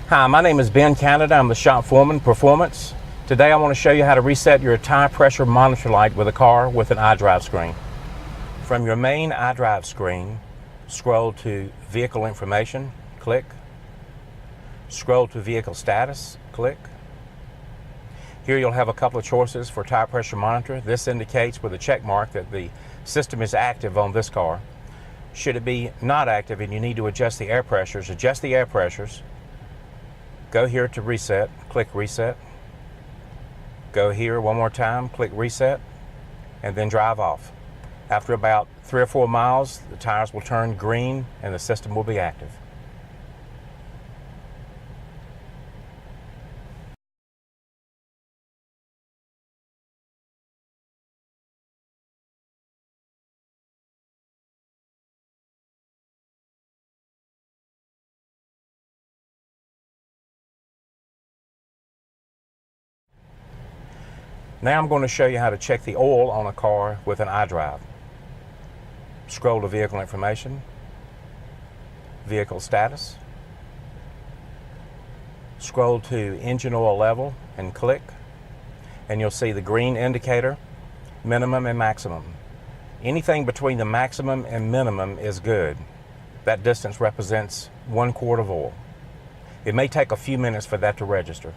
Hi, my name is Ben Canada. I'm the shop foreman, Performance. Today I want to show you how to reset your tire pressure monitor light with a car with an iDrive screen. From your main iDrive screen, scroll to Vehicle Information, click. Scroll to Vehicle Status, click. Here you'll have a couple of choices for tire pressure monitor. This indicates with a check mark that the system is active on this car. Should it be not active and you need to adjust the air pressures, adjust the air pressures. Go here to reset, click reset. Go here one more time, click reset, and then drive off. After about 3 or 4 miles, the tires will turn green and the system will be active. Now I'm going to show you how to check the oil on a car with an iDrive. Scroll to Vehicle Information, Vehicle Status, scroll to Engine Oil Level and click, and you'll see the green indicator, minimum and maximum. Anything between the maximum and minimum is good. That distance represents 1 quart of oil. It may take a few minutes for that to register.